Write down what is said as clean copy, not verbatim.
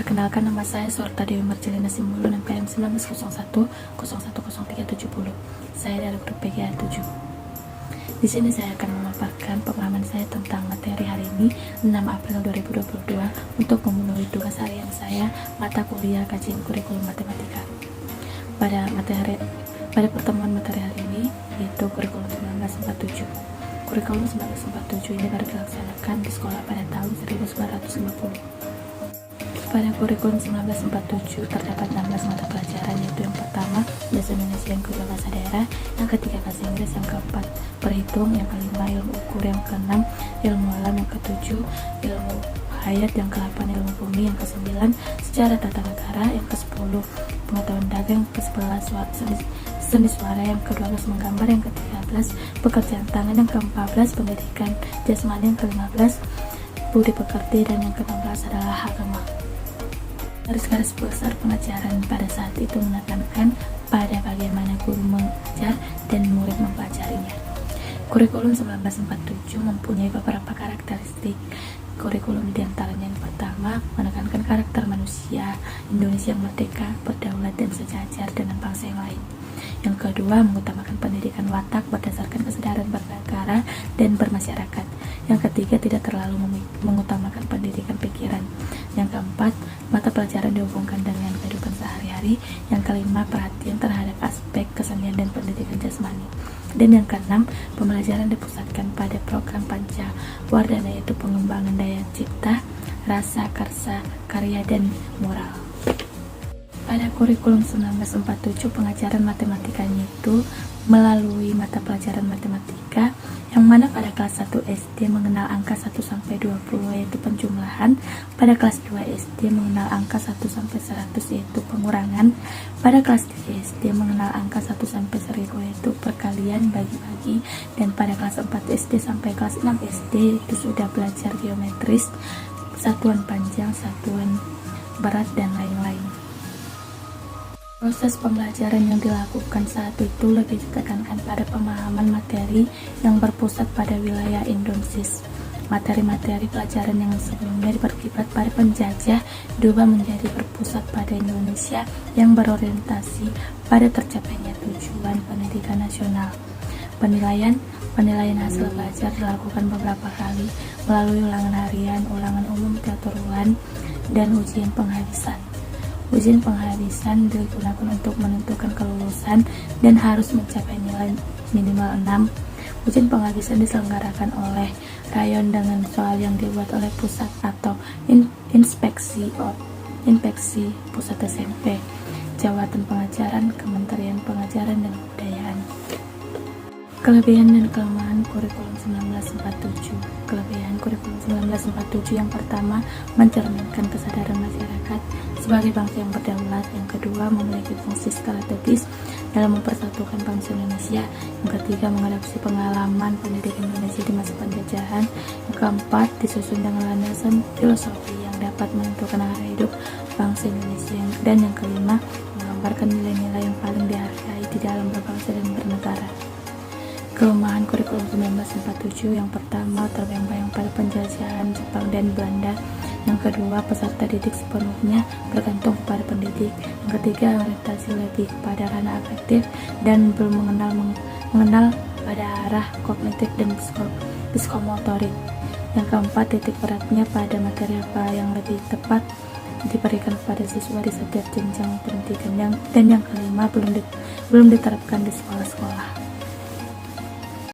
Perkenalkan, nama saya Sorta Dewi Marcelina Simbulun, NPM 1901010370. Saya dari grup PGA 7. Di sini saya akan memaparkan pemahaman saya tentang materi hari ini, 6 April 2022, untuk memenuhi tugas harian saya, mata kuliah kajian kurikulum matematika. Pada pertemuan materi hari ini, yaitu kurikulum 1947. Kurikulum 1947 ini baru dilaksanakan di sekolah pada tahun 1950. Pada kurikulum 1947 terdapat 16 mata pelajaran, yaitu yang pertama bahasa Indonesia, yang kedua bahasa daerah, yang ketiga bahasa Inggris, yang keempat berhitung, yang kelima ilmu ukur, yang keenam ilmu alam, yang ketujuh ilmu hayat, yang ke-8 ilmu bumi, yang ke-9 sejarah tata negara, yang ke-10 pengetahuan dagang, yang ke-11 seni suara, yang ke-12 menggambar, yang ke-13 pekerjaan tangan, yang ke-14 pendidikan jasmani, yang ke-15 budi pekerti, dan yang ke-16 adalah agama. Garis-garis besar pengajaran pada saat itu menekankan pada bagaimana guru mengajar dan murid mempelajarinya. Kurikulum 1947 mempunyai beberapa karakteristik. Kurikulum diantaranya yang pertama, menekankan karakter manusia Indonesia yang merdeka, berdaulat, dan sejajar dengan bangsa yang lain. Yang kedua, mengutamakan pendidikan watak berdasarkan kesadaran bernegara dan bermasyarakat. Yang ketiga, tidak terlalu mengutamakan pendidikan pikiran. Yang keempat, mata pelajaran dihubungkan dengan kehidupan sehari-hari. Yang kelima, perhatian terhadap aspek kesenian dan pendidikan jasmani. Dan yang keenam, pembelajaran dipusatkan pada program Pancawardhana, yaitu pengembangan daya cipta, rasa, karsa, karya, dan moral. Pada kurikulum 1947, pengajaran matematikanya itu melalui mata pelajaran matematika, yang mana pada kelas 1 SD mengenal angka 1-20, yaitu penjumlahan. Pada kelas 2 SD mengenal angka 1-100, yaitu pengurangan. Pada kelas 3 SD mengenal angka 1-1000, yaitu perkalian, bagi-bagi. Dan pada kelas 4 SD sampai kelas 6 SD itu sudah belajar geometris, satuan panjang, satuan berat, dan lain-lain. Proses pembelajaran yang dilakukan saat itu lebih ditekankan pada pemahaman materi yang berpusat pada wilayah Indonesia. Materi-materi pelajaran yang sebelumnya berkiblat pada penjajah diubah menjadi berpusat pada Indonesia yang berorientasi pada tercapainya tujuan pendidikan nasional. Penilaian hasil belajar dilakukan beberapa kali melalui ulangan harian, ulangan umum teater ulang, dan ujian penghabisan. Ujian penghabisan digunakan untuk menentukan kelulusan dan harus mencapai nilai minimal 6. Ujian penghabisan diselenggarakan oleh rayon dengan soal yang dibuat oleh pusat atau inspeksi pusat SMP, Jabatan Pengajaran, Kementerian Pengajaran dan Kebudayaan. Kelebihan dan kelemahan kurikulum 1947. Kelebihan kurikulum 1947 yang pertama, mencerminkan kesadaran masyarakat sebagai bangsa yang berdaulat. Yang kedua, memiliki fungsi strategis dalam mempersatukan bangsa Indonesia. Yang ketiga, mengadopsi pengalaman pendidikan Indonesia di masa penjajahan. Yang keempat, disusun dengan landasan filosofi yang dapat menentukan arah hidup bangsa Indonesia. Dan yang kelima, menggambarkan nilai-nilai yang paling dihargai di dalam berbangsa dan bernegara. Kelemahan kurikulum 1947 yang pertama, terbayang-bayang pada penjajahan Jepang dan Belanda. Yang kedua, peserta didik sepenuhnya bergantung kepada pendidik. Yang ketiga, orientasi lebih kepada ranah afektif dan belum mengenal pada arah kognitif dan psikomotorik. Yang keempat, titik beratnya pada materi apa yang lebih tepat diberikan kepada siswa di setiap jenjang pendidikan. Dan yang kelima, belum diterapkan di sekolah-sekolah.